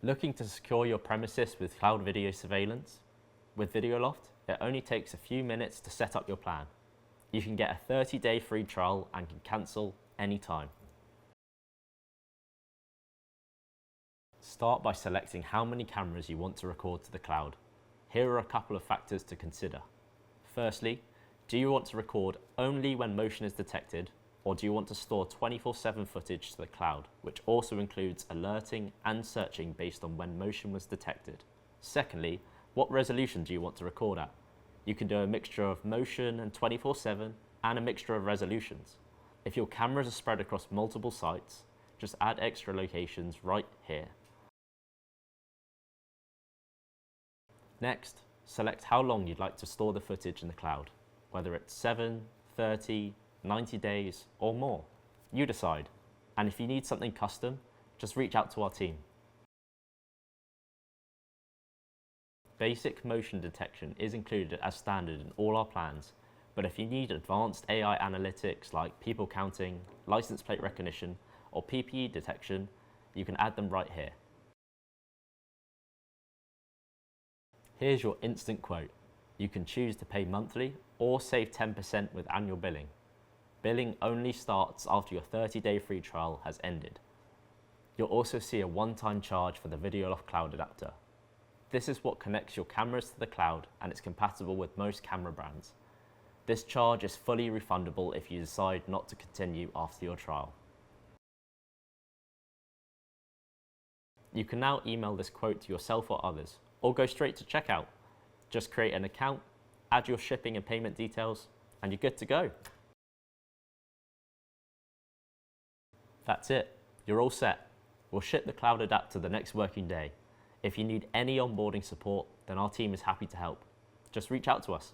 Looking to secure your premises with cloud video surveillance? With Videoloft, it only takes a few minutes to set up your plan. You can get a 30-day free trial and can cancel anytime. Start by selecting how many cameras you want to record to the cloud. Here are a couple of factors to consider. Firstly, do you want to record only when motion is detected, or do you want to store 24/7 footage to the cloud, which also includes alerting and searching based on when motion was detected? Secondly, what resolution do you want to record at? You can do a mixture of motion and 24/7 and a mixture of resolutions. If your cameras are spread across multiple sites, just add extra locations right here. Next, select how long you'd like to store the footage in the cloud, whether it's 7, 30, 90 days or more. You decide. And if you need something custom, just reach out to our team. Basic motion detection is included as standard in all our plans, but if you need advanced AI analytics like people counting, license plate recognition, or PPE detection, you can add them right here. Here's your instant quote. You can choose to pay monthly or save 10% with annual billing. Billing only starts after your 30-day free trial has ended. You'll also see a one-time charge for the Videoloft cloud adapter. This is what connects your cameras to the cloud, and it's compatible with most camera brands. This charge is fully refundable if you decide not to continue after your trial. You can now email this quote to yourself or others, or go straight to checkout. Just create an account, add your shipping and payment details, and you're good to go. That's it, you're all set. We'll ship the cloud adapter the next working day. If you need any onboarding support, then our team is happy to help. Just reach out to us.